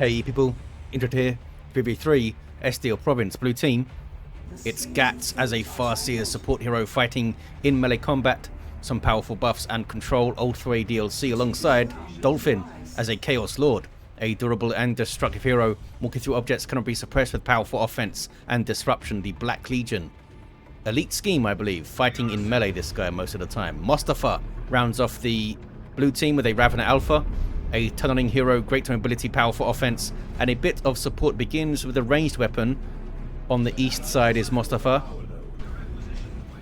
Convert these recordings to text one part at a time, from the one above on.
Hey people, Intro here, VV3, Estiel Province, Blue Team. It's Gatts as a Farseer support hero fighting in melee combat, some powerful buffs and control, old 3 DLC alongside Dolphin as a Chaos Lord, a durable and destructive hero, walking through objects cannot be suppressed with powerful offense and disruption, the Black Legion. Elite scheme, I believe, fighting in melee this guy most of the time. Mostafa rounds off the Blue Team with a Ravener Alpha, a tunneling hero, great mobility, powerful offense, and a bit of support begins with a ranged weapon. On the east side is Mostafa.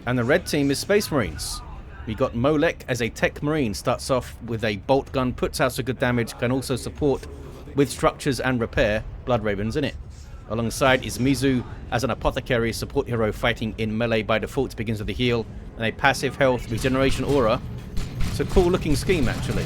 And the red team is Space Marines. We got Molek as a Techmarine, starts off with a bolt gun, puts out some good damage, can also support with structures and repair, Blood Ravens in it. Alongside is Mizu as an Apothecary, support hero fighting in melee by default, begins with a heal and a passive health regeneration aura. It's a cool looking scheme actually.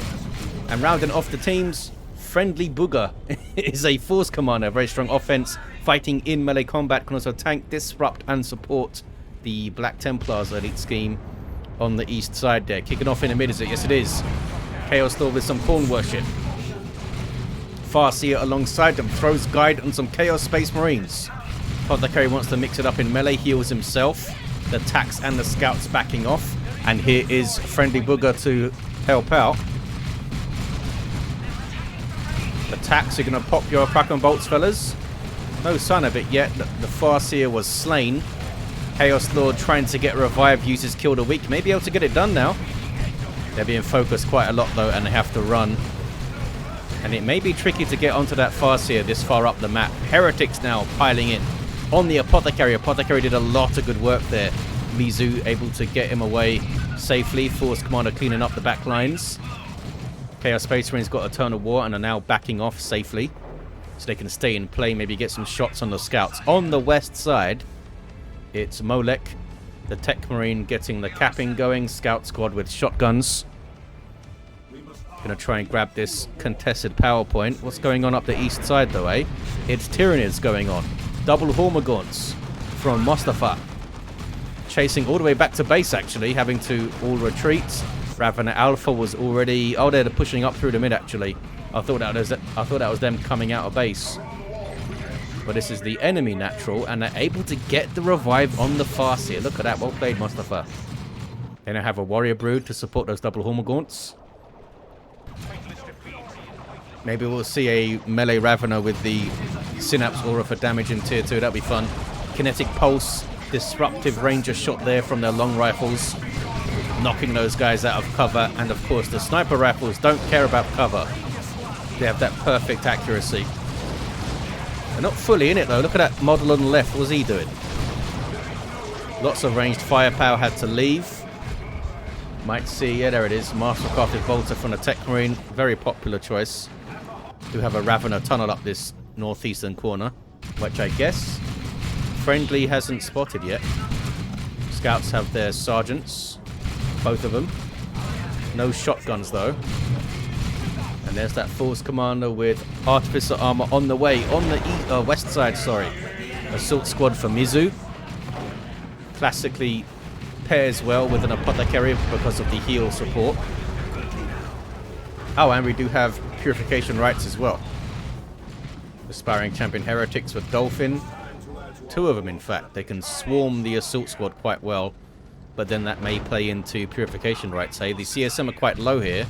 And rounding off the teams, Friendly Booger is a force commander, very strong offense, fighting in melee combat, can also tank, disrupt and support the Black Templars elite scheme on the east side there. Kicking off in a mid, is it? Yes it is. Chaos Lord with some pawn worship. Farseer alongside them throws guide on some Chaos Space Marines. Apothecary wants to mix it up in melee, heals himself. The attacks and the scouts backing off. And here is Friendly Booger to help out. Attacks, you're going to pop your crack and bolts, fellas. No sign of it yet. The Farseer was slain. Chaos Lord trying to get revived, uses Kill the Weak. May be able to get it done now. They're being focused quite a lot though, and they have to run. And it may be tricky to get onto that Farseer this far up the map. Heretics now piling in on the Apothecary. Apothecary did a lot of good work there. Mizu able to get him away safely. Force Commander cleaning up the back lines. Chaos Space Marines got Eternal War and are now backing off safely, so they can stay in play, maybe get some shots on the scouts. On the west side, it's Molek, the Techmarine, getting the capping going. Scout squad with shotguns. Gonna try and grab this contested power point. What's going on up the east side though, eh? It's Tyranids going on. Double Hormagaunts from Mostafa. Chasing all the way back to base actually, having to all retreat. Ravener Alpha was already... Oh, they're pushing up through the mid, actually. I thought that was them coming out of base. But this is the enemy natural, and they're able to get the revive on the Farseer. Look at that. Well played, Mostafa. They now have a Warrior Brood to support those double Hormagaunts. Maybe we'll see a melee Ravener with the Synapse Aura for damage in Tier 2. That'd be fun. Kinetic Pulse. Disruptive Ranger shot there from their long rifles, knocking those guys out of cover. And of course the sniper rifles don't care about cover. They have that perfect accuracy. They're not fully in it though. Look at that model on the left. What was he doing? Lots of ranged firepower, had to leave. Might see, yeah, there it is. Mastercrafted Volta from the Techmarine. Very popular choice. Do have a Ravener tunnel up this northeastern corner, which I guess Friendly hasn't spotted yet. Scouts have their sergeants. Both of them. No shotguns though. And there's that Force Commander with Artificer Armor on the way. On the west side, sorry. Assault Squad for Mizu. Classically pairs well with an Apothecary because of the heal support. Oh, and we do have Purification Rites as well. Aspiring Champion Heretics with Dolphin. 2 of them in fact. They can swarm the Assault Squad quite well. But then that may play into Purification Rites, hey? The CSM are quite low here.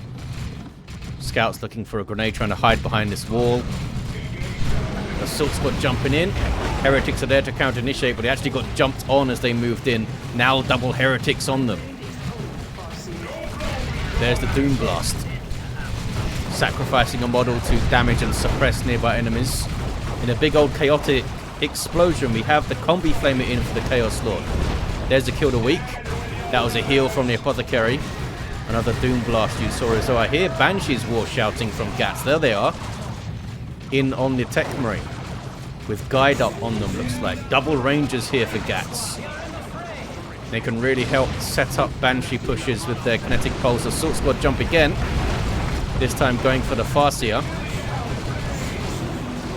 Scouts looking for a grenade, trying to hide behind this wall. Assault Squad jumping in. Heretics are there to counter-initiate, but they actually got jumped on as they moved in. Now double Heretics on them. There's the Doom Blast. Sacrificing a model to damage and suppress nearby enemies. In a big old chaotic explosion, we have the Combi Flamer in for the Chaos Lord. There's the Kill the Weak. That was a heal from the Apothecary. Another Doom Blast you saw as well. I hear Banshee's War shouting from Gatts. There they are. In on the Techmarine. With guide up on them, looks like. Double Rangers here for Gatts. They can really help set up Banshee pushes with their Kinetic Pulse. Assault Squad jump again. This time going for the Farseer.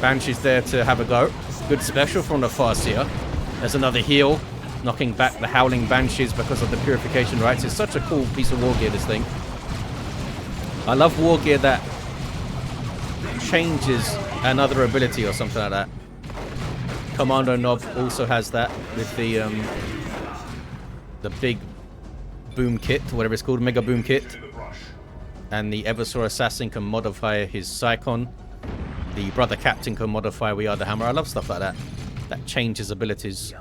Banshee's there to have a go. Good special from the Farseer. There's another heal. Knocking back the Howling Banshees because of the Purification Rites. It's such a cool piece of war gear, this thing. I love war gear that changes another ability or something like that. Commando Knob also has that with the big boom kit, whatever it's called, mega boom kit. And the Eversaw Assassin can modify his Psychon. The Brother Captain can modify We Are the Hammer. I love stuff like that. That changes abilities.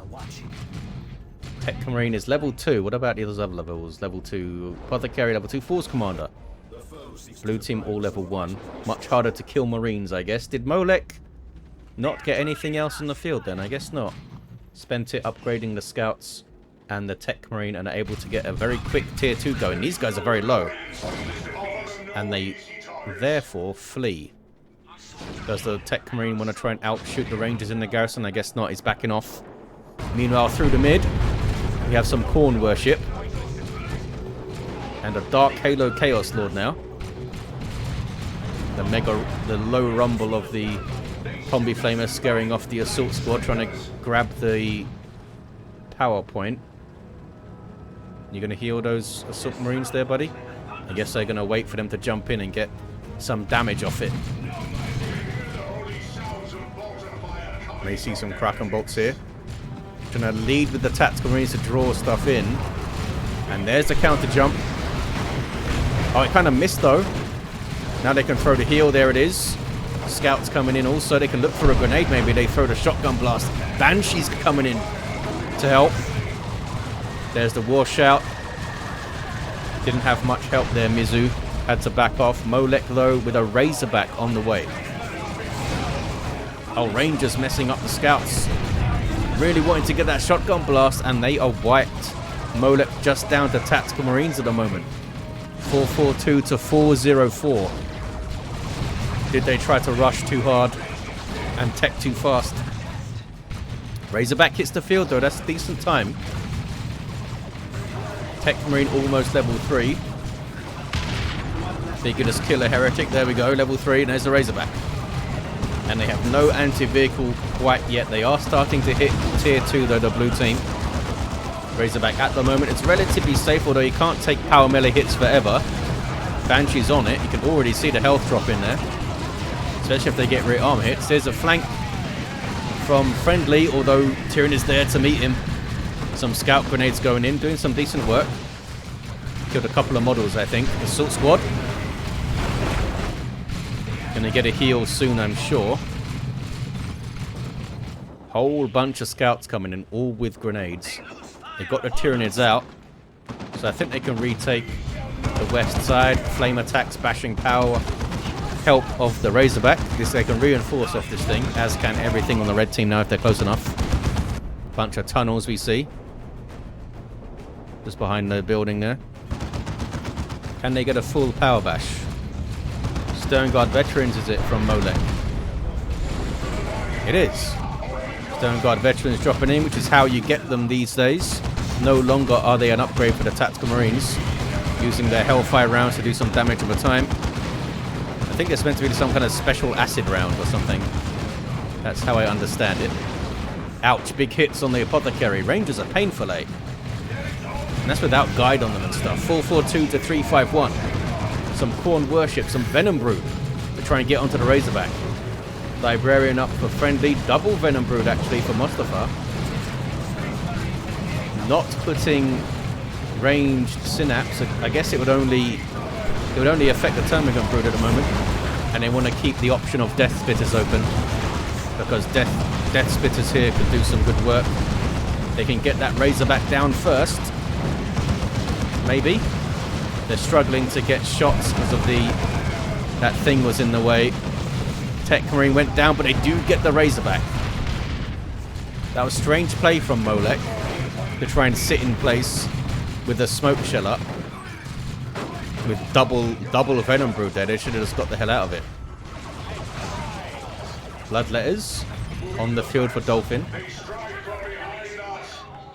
Techmarine is level 2. What about the other levels? Level 2 Apothecary, level 2 Force Commander. Blue team all level 1. Much harder to kill Marines, I guess. Did Molek not get anything else in the field then? I guess not. Spent it upgrading the scouts and the Techmarine and are able to get a very quick tier 2 going. These guys are very low. And they therefore flee. Does the Techmarine want to try and outshoot the Rangers in the garrison? I guess not. He's backing off. Meanwhile, through the mid, we have some Khorne worship. And a Dark Halo Chaos Lord now. The low rumble of the Combi Flamer scaring off the assault squad, trying to grab the power point. You going to heal those assault marines there, buddy? I guess they're going to wait for them to jump in and get some damage off it. May see some Kraken bolts here. Trying to lead with the tactical marines to draw stuff in. And there's the counter jump. Oh, it kind of missed though. Now they can throw the heal. There it is. Scouts coming in also. They can look for a grenade maybe. They throw the shotgun blast. Banshees coming in to help. There's the war shout. Didn't have much help there, Mizu. Had to back off. Molek though with a Razorback on the way. Oh, Rangers messing up the scouts. Really wanting to get that shotgun blast, and they are wiped. Molek just down to tactical marines at the moment. 442 to 404. Did they try to rush too hard and tech too fast? Razorback hits the field though. That's a decent time. Techmarine almost level 3. They could just kill a heretic. There we go, level 3, and there's the Razorback. And they have no anti-vehicle quite yet. They are starting to hit tier 2 though, the blue team. Razorback at the moment, it's relatively safe, although you can't take power melee hits forever. Banshee's on it. You can already see the health drop in there. Especially if they get rear armor hits. There's a flank from friendly, although Tyranid is there to meet him. Some scout grenades going in, doing some decent work. Killed a couple of models, I think. Assault squad. Gonna get a heal soon, I'm sure. Whole bunch of scouts coming in, all with grenades. They got the Tyranids out. So I think they can retake the west side. Flame attacks, bashing power. Help of the Razorback. This they can reinforce off this thing, as can everything on the red team now if they're close enough. Bunch of tunnels we see. Just behind the building there. Can they get a full power bash? Sternguard Veterans, is it, from Molek? It is. Sternguard Veterans dropping in, which is how you get them these days. No longer are they an upgrade for the Tactical Marines, using their Hellfire rounds to do some damage over time. I think it's meant to be some kind of special acid round or something. That's how I understand it. Ouch, big hits on the Apothecary. Rangers are painful, eh? And that's without guide on them and stuff. 442 to 351. Some Khorne worship, some Venom Brood to try and get onto the Razorback. Librarian up for friendly. Double Venom Brood actually for Mostafa. Not putting ranged synapse. I guess it would only affect the Termagant Brood at the moment. And they want to keep the option of Death Spitters open. Because Death Spitters here could do some good work. They can get that Razorback down first. Maybe. They're struggling to get shots because of that thing was in the way. Techmarine went down, but they do get the Razorback. That was strange play from Molek to try and sit in place with a smoke shell up. With double Venom Brood there. They should have just got the hell out of it. Bloodletters on the field for Dolphin.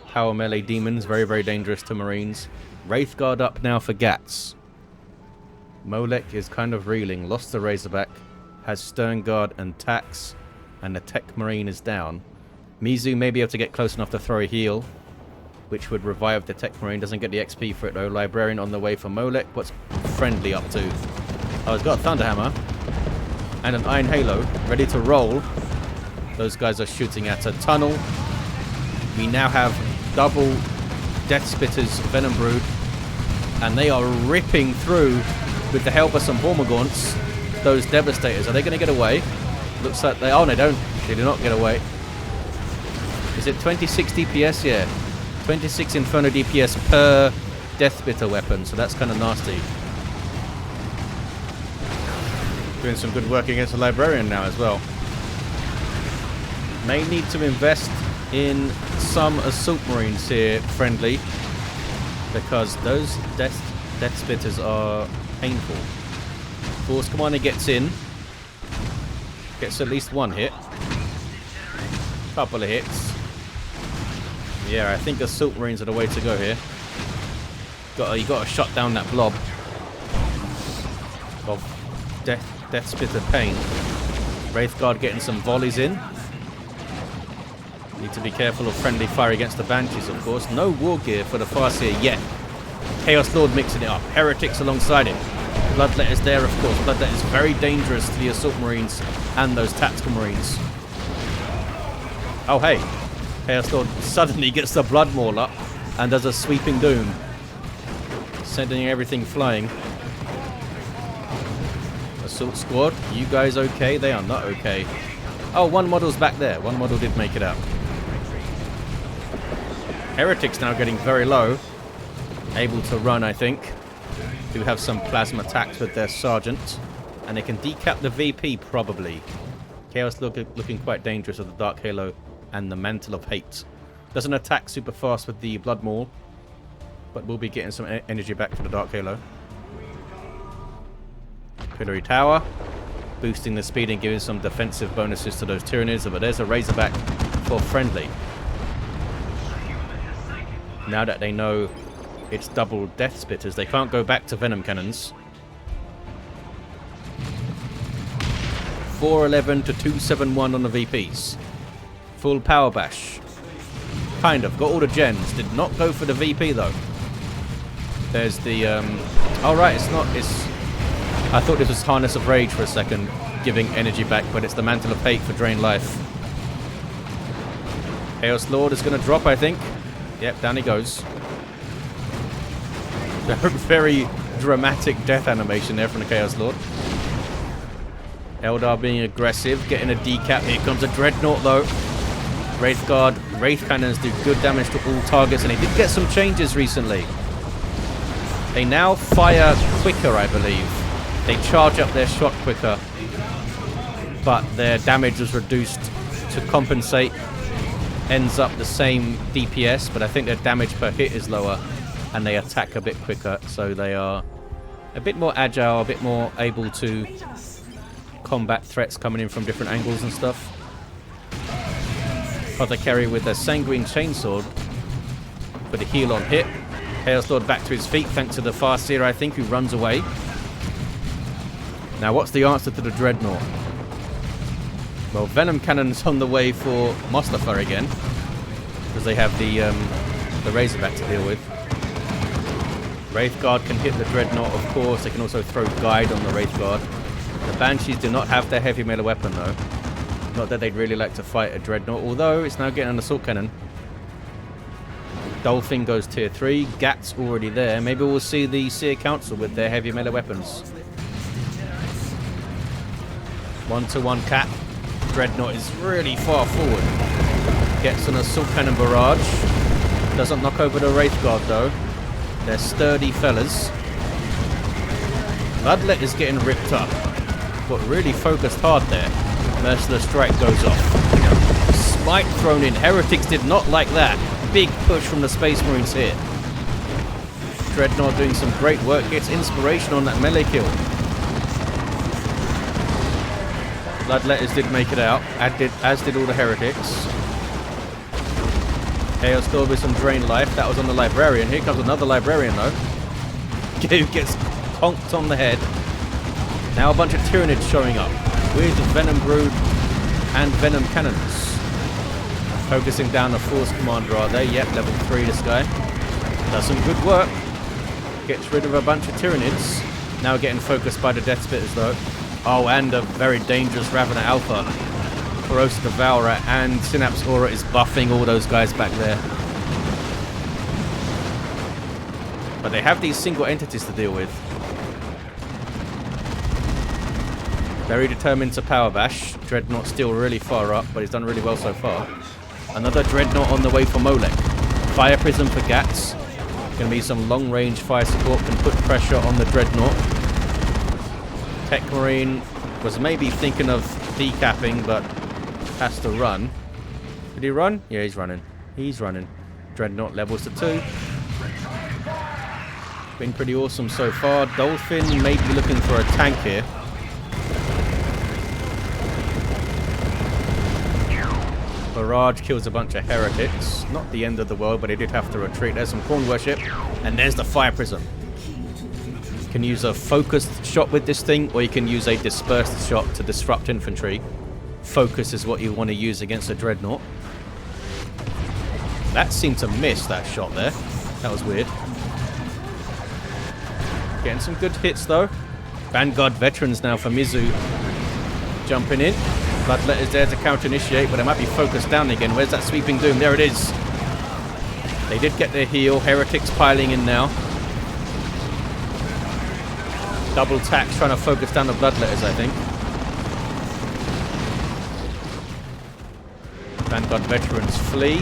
Power melee demons, very, very dangerous to Marines. Wraithguard up now for Gatts. Molek is kind of reeling. Lost the Razorback. Has Sternguard and Tax. And the Techmarine is down. Mizu may be able to get close enough to throw a heal, which would revive the Techmarine. Doesn't get the XP for it though. Librarian on the way for Molek. What's friendly up to? Oh, he's got a Thunderhammer. and an Iron Halo ready to roll. Those guys are shooting at a tunnel. We now have double Death Spitters Venom Brood, and they are ripping through, with the help of some Hormagaunts, those Devastators. Are they going to get away? Looks like they... Oh, they don't. They do not get away. Is it 26 DPS? Yeah. 26 Inferno DPS per Death Spitter weapon, so that's kind of nasty. Doing some good work against the Librarian now as well. May need to invest in some Assault Marines here, friendly, because those Death Spitters are painful. Force Commander gets in. Gets at least one hit. Couple of hits. Yeah, I think Assault Marines are the way to go here. You got to shut down that blob of Death Spitter pain. Wraithguard getting some volleys in. Need to be careful of friendly fire against the Banshees, of course. No war gear for the Farseer yet. Chaos Lord mixing it up. Heretics alongside him. Bloodletter's there, of course. Bloodletter's very dangerous to the Assault Marines and those Tactical Marines. Oh, hey. Chaos Lord suddenly gets the Blood Maul up and does a sweeping doom. Sending everything flying. Assault Squad, you guys okay? They are not okay. Oh, one model's back there. One model did make it out. Heretics now getting very low. Able to run, I think. Do have some plasma attacks with their sergeant. And they can decap the VP, probably. Chaos looking quite dangerous with the Dark Halo and the Mantle of Hate. Doesn't attack super fast with the Blood Maul, but we'll be getting some energy back for the Dark Halo. Pillory Tower. Boosting the speed and giving some defensive bonuses to those Tyranids. But there's a Razorback for friendly. Now that they know it's double Death Spitters, they can't go back to Venom Cannons. 411 to 271 on the VPs. Full Power Bash. Kind of. Got all the gens. Did not go for the VP though. There's the... Oh right, it's not... I thought this was Harness of Rage for a second, giving energy back, but it's the Mantle of Hate for Drain Life. Chaos Lord is going to drop, I think. Yep, down he goes. Very dramatic death animation there from the Chaos Lord. Eldar being aggressive, getting a decap. Here comes a Dreadnought though. Wraithguard, Wraith Cannons do good damage to all targets, and he did get some changes recently. They now fire quicker, I believe. They charge up their shot quicker, but their damage was reduced to compensate. Ends up the same DPS, but I think their damage per hit is lower, and they attack a bit quicker, so they are a bit more agile, a bit more able to combat threats coming in from different angles and stuff. Apothecary with a Sanguine Chainsword for the heal on hit. Chaos Lord back to his feet thanks to the Farseer, I think, who runs away. Now, what's the answer to the Dreadnought? Well, Venom Cannon's on the way for Mostafa again, because they have the Razorback to deal with. Wraithguard can hit the Dreadnought, of course. They can also throw Guide on the Wraithguard. The Banshees do not have their heavy melee weapon, though. Not that they'd really like to fight a Dreadnought, although it's now getting an Assault Cannon. Dolphin goes tier 3. Gatts already there. Maybe we'll see the Seer Council with their heavy melee weapons. 1-to-1 cap. Dreadnought is really far forward. Gets an Assault Cannon barrage. Doesn't knock over the Wraithguard though. They're sturdy fellas. Bloodlet is getting ripped up. But really focused hard there. Merciless Strike goes off. Smite thrown in. Heretics did not like that. Big push from the Space Marines here. Dreadnought doing some great work. Gets inspiration on that melee kill. Bloodletters did make it out, as did all the Heretics. Chaos Lord with some Drain Life. That was on the Librarian. Here comes another Librarian, though. Who gets conked on the head. Now a bunch of Tyranids showing up with Venom Brood and Venom Cannons. Focusing down the Force Commander, are they? Yep, level 3 this guy. Does some good work. Gets rid of a bunch of Tyranids. Now getting focused by the Death Spitters, though. Oh, and a very dangerous Ravener Alpha. Corrosive Devourer and Synapse Aura is buffing all those guys back there. But they have these single entities to deal with. Very determined to power bash. Dreadnought still really far up, but he's done really well so far. Another Dreadnought on the way for Molek. Fire Prism for Gatts. Going to be some long-range fire support, can put pressure on the Dreadnought. Techmarine was maybe thinking of decapping, but has to run. Did he run? Yeah, he's running. He's running. Dreadnought levels to 2. Been pretty awesome so far. Dolphin may be looking for a tank here. Barrage kills a bunch of heretics. Not the end of the world, but he did have to retreat. There's some Corn Worship. And there's the Fire Prism. You can use a focused shot with this thing, or you can use a dispersed shot to disrupt infantry. Focus is what you want to use against a Dreadnought. That seemed to miss, that shot there. That was weird. Getting some good hits, though. Vanguard Veterans now for Mizu. Jumping in. Bloodletter's there to counter-initiate, but it might be focused down again. Where's that Sweeping Doom? There it is. They did get their heal. Heretics piling in now. Double tax trying to focus down the Bloodletters, I think. Vanguard Veterans flee.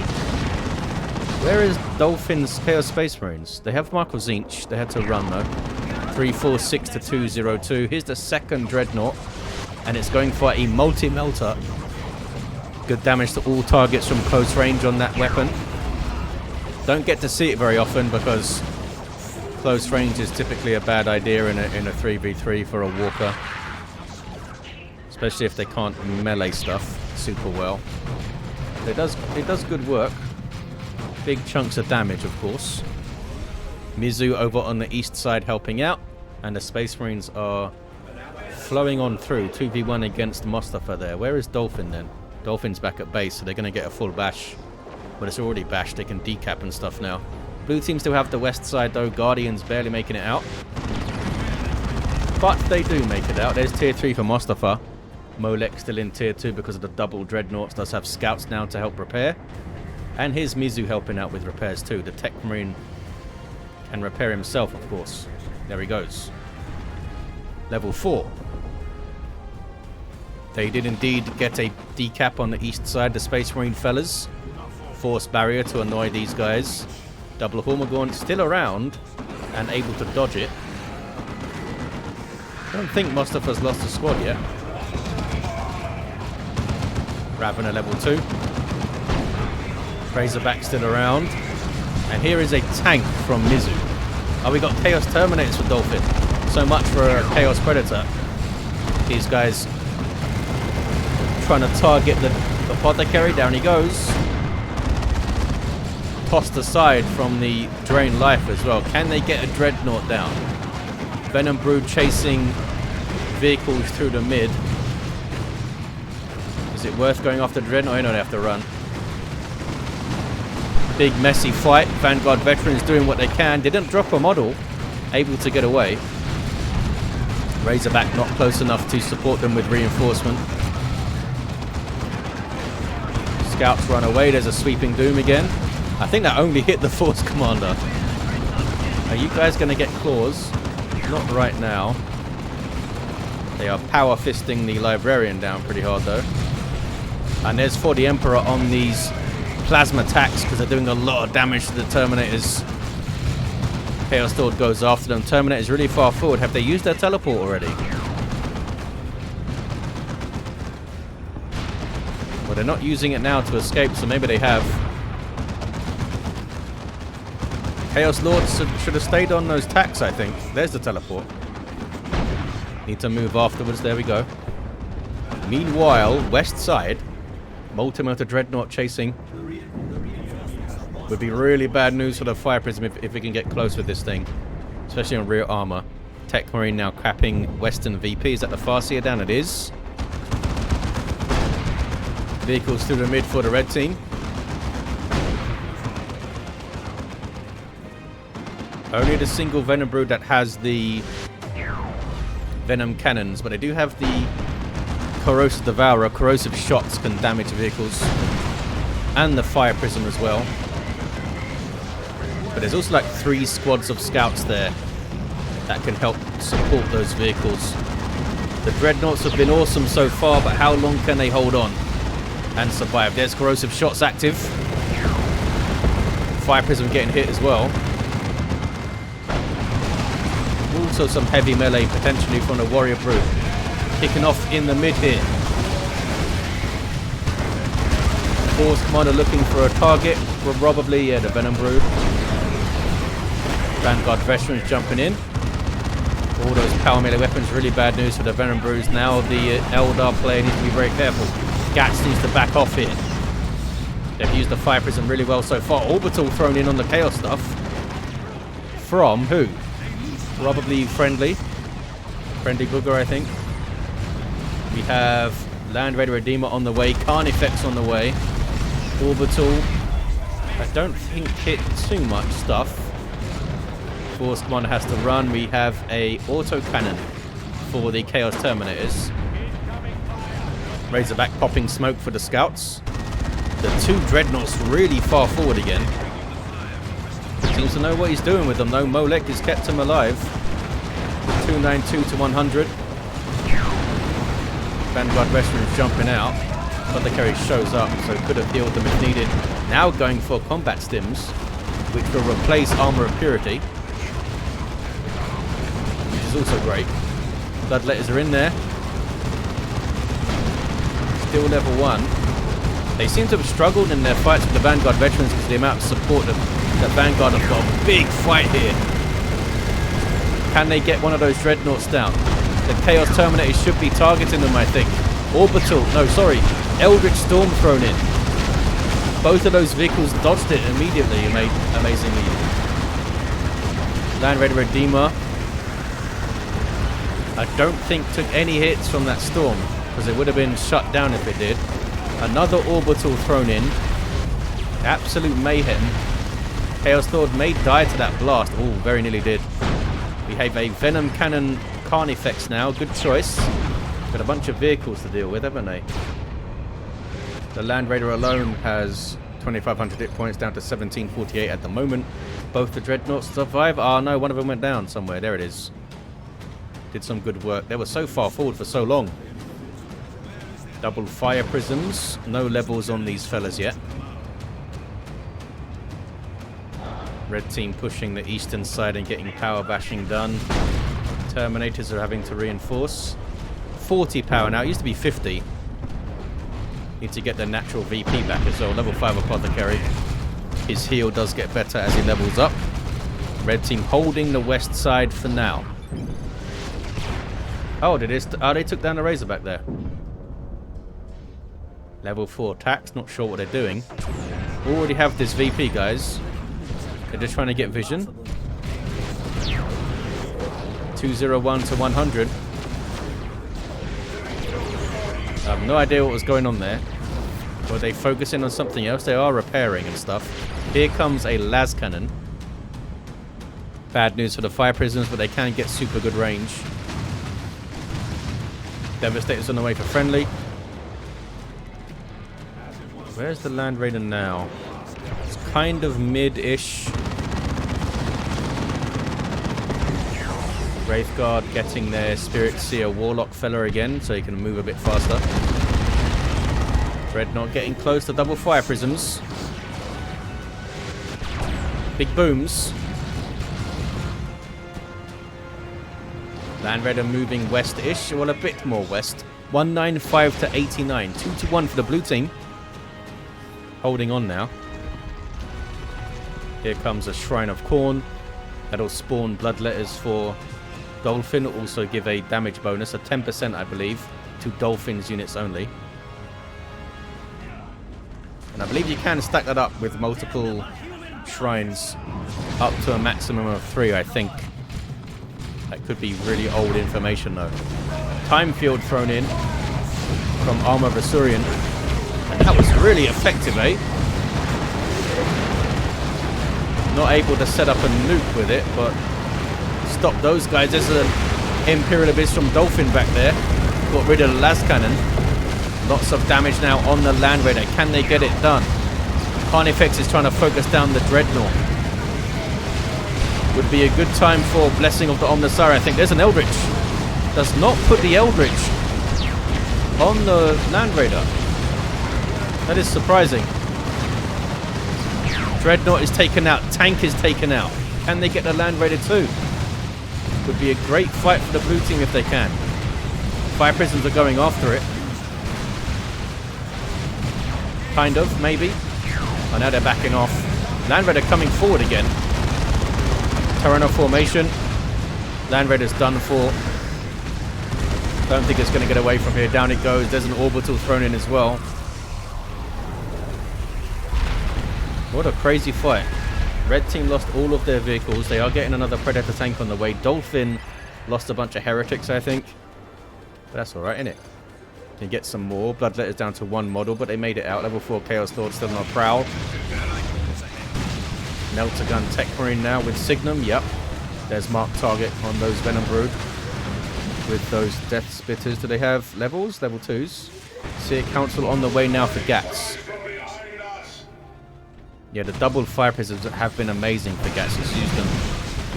Where is Dolphin's Chaos Space Marines? They have Marco Zinch. They had to run, though. 346 to 202. Here's the second Dreadnought. And it's going for a multi-melter. Good damage to all targets from close range on that weapon. Don't get to see it very often because close range is typically a bad idea in a 3v3 for a walker. Especially if they can't melee stuff super well. It does good work. Big chunks of damage, of course. Mizu over on the east side helping out. And the Space Marines are flowing on through. 2v1 against Mostafa there. Where is Dolphin then? Dolphin's back at base, so they're going to get a full bash. But it's already bashed. They can decap and stuff now. Blue team still have the west side, though. Guardians barely making it out. But they do make it out. There's tier 3 for Mostafa. Molek still in tier 2 because of the double Dreadnoughts. Does have scouts now to help repair. And here's Mizu helping out with repairs too. The Techmarine can repair himself, of course. There he goes. Level 4. They did indeed get a decap on the east side, the Space Marine fellas. Force barrier to annoy these guys. Double Hormagaunt still around and able to dodge it. I don't think Mostafa's lost a squad yet. Ravener level 2. Razorback still around. And here is a tank from Mizu. Oh, we got Chaos Terminators for Dolphin. So much for a Chaos Predator. These guys trying to target the Apothecary. Down he goes. Tossed aside from the Drain Life as well. Can they get a Dreadnought down? Venom Brood chasing vehicles through the mid. Is it worth going after the Dreadnought? Oh, no, they have to run. Big messy fight. Vanguard Veterans doing what they can. Didn't drop a model. Able to get away. Razorback not close enough to support them with reinforcement. Scouts run away. There's a Sweeping Doom again. I think that only hit the Force Commander. Are you guys going to get claws? Not right now. They are power fisting the Librarian down pretty hard though. And there's for the Emperor on these plasma attacks because they're doing a lot of damage to the Terminators. Chaos Lord goes after them. Terminator's really far forward. Have they used their teleport already? Well, they're not using it now to escape, so maybe they have. Chaos Lord should have stayed on those tacks, I think. There's the teleport. Need to move afterwards. There we go. Meanwhile, west side, Multi-Motor Dreadnought chasing. Would be really bad news for the Fire Prism if we can get close with this thing. Especially on rear armor. Techmarine now capping Western VP. Is that the Farseer down? It is. Vehicles through the mid for the red team. Only the single Venom Brood that has the venom cannons, but they do have the corrosive devourer. Corrosive shots can damage vehicles, and the fire prism as well. But there's also like 3 squads of scouts there that can help support those vehicles. The dreadnoughts have been awesome so far, but how long can they hold on and survive? There's corrosive shots active. Fire prism getting hit as well. Also some heavy melee potentially from the warrior brood. Kicking off in the mid here. Force commander looking for a target. Probably, yeah, the venom brood. Vanguard veterans jumping in. All those power melee weapons, really bad news for the venom broods. Now the Eldar player needs to be very careful. Gatts needs to back off here. They've used the fire prism really well so far. Orbital thrown in on the chaos stuff. From who? Probably friendly. Friendly Booger, I think. We have Land Raider Redeemer on the way. Carnifex on the way. Orbital. I don't think hit too much stuff. Force commander has to run. We have a auto cannon for the Chaos Terminators. Razorback popping smoke for the scouts. The 2 dreadnoughts really far forward again. Seems to know what he's doing with them though. Molek has kept him alive. 292 to 100. Vanguard veterans jumping out. Apothecary shows up, so could have healed them if needed. Now going for combat stims, which will replace Armor of Purity. Which is also great. Bloodletters are in there. Still level 1. They seem to have struggled in their fights with the Vanguard veterans because of the amount of support that Vanguard have got. A big fight here. Can they get one of those dreadnoughts down? The Chaos Terminators should be targeting them, I think. Orbital, no, sorry. Eldritch Storm thrown in. Both of those vehicles dodged it immediately, amazingly. Land Raider Redeemer, I don't think took any hits from that storm, because it would have been shut down if it did. Another orbital thrown in. Absolute mayhem. Chaos Lord may die to that blast. Oh, very nearly did. We have a Venom Cannon Carnifex now. Good choice. Got a bunch of vehicles to deal with, haven't they? The Land Raider alone has 2,500 hit points down to 1,748 at the moment. Both the dreadnoughts survive. Oh no, one of them went down somewhere. There it is. Did some good work. They were so far forward for so long. Double fire prisms. No levels on these fellas yet. Red team pushing the eastern side and getting power bashing done. Terminators are having to reinforce. 40 power now. It used to be 50. Need to get the natural VP back as well. Level 5 Apothecary. His heal does get better as he levels up. Red team holding the west side for now. Oh, they took down the Razorback there. Level 4 attacks. Not sure what they're doing. Already have this VP, guys. They're just trying to get vision. 201 to 100. I have no idea what was going on there. Were they focusing on something else? They are repairing and stuff. Here comes a las cannon. Bad news for the fire prisoners, but they can get super good range. Devastator's on the way for friendly. Where's the Land Raider now? It's kind of mid-ish. Wraithguard getting their Spirit Seer Warlock fella again, so he can move a bit faster. Dreadnought getting close to double fire prisms. Big booms. Land Raider moving west-ish, well a bit more west. 195 to 89. 2 to 1 for the blue team. Holding on now. Here comes a Shrine of Khorne. That'll spawn bloodletters for Dolphin. Will also give a damage bonus, a 10% I believe, to Dolphin's units only. And I believe you can stack that up with multiple shrines up to a maximum of 3, I think. That could be really old information though. Time Field thrown in from Armor Vasurian. And that was really effective, eh? Not able to set up a nuke with it, but stop those guys. There's a Imperial Abyss from Dolphin back there. Got rid of the las cannon. Lots of damage now on the Land Raider. Can they get it done? Carnifex is trying to focus down the Dreadnought. Would be a good time for Blessing of the Omnissiah. I think there's an Eldritch. Does not put the Eldritch on the Land Raider. That is surprising. Dreadnought is taken out. Tank is taken out. Can they get the Land Raider too? Would be a great fight for the blue team if they can. Fire Prisms are going after it. Kind of, maybe. Oh, now they're backing off. Land Raider coming forward again. Tyranno formation. Land Raider's done for. Don't think it's going to get away from here. Down it goes. There's an orbital thrown in as well. What a crazy fight. Red team lost all of their vehicles. They are getting another Predator tank on the way. Dolphin lost a bunch of heretics, I think. But that's alright, isn't it? Can get some more. Bloodletter's down to 1 model, but they made it out. Level 4 Chaos Lord still on a prowl. Melter Gun Techmarine now with Signum. Yep. There's marked target on those Venom Brood. With those Death Spitters. Do they have levels? Level 2s. Seer Council on the way now for Gatts. Yeah, the double fire prisms have been amazing for Gatts. He's used them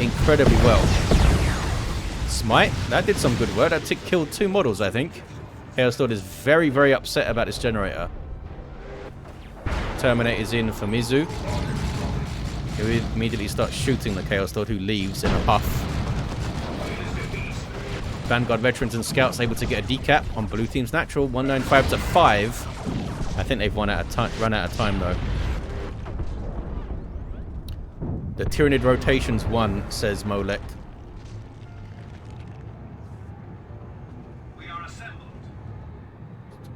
incredibly well. Smite, that did some good work. That killed 2 models, I think. Chaos Lord is very, very upset about this generator. Terminator's in for Mizu. He immediately starts shooting the Chaos Lord, who leaves in a huff. Vanguard Veterans and Scouts able to get a decap on blue team's natural. 195 to 5. I think they've run out of time though. The Tyranid rotations won, says Molek. We are assembled.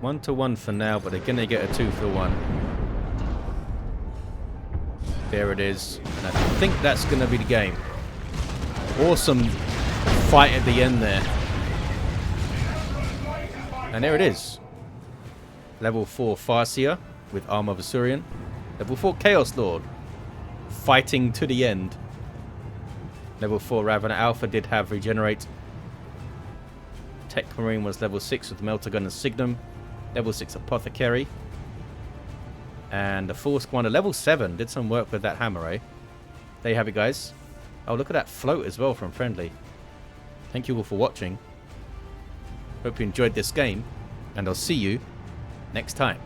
1-1 for now, but they're gonna get a 2-1. There it is. And I think that's gonna be the game. Awesome fight at the end there. And there it is. Level 4 Farseer with Armor of Asurian. Level 4 Chaos Lord. Fighting to the end. Level 4 Ravener Alpha did have Regenerate. Techmarine was level 6 with Melter Gun and Signum. Level 6 Apothecary. And the Force Squander, level 7, did some work with that hammer, eh? There you have it, guys. Oh, look at that float as well from Friendly. Thank you all for watching. Hope you enjoyed this game. And I'll see you next time.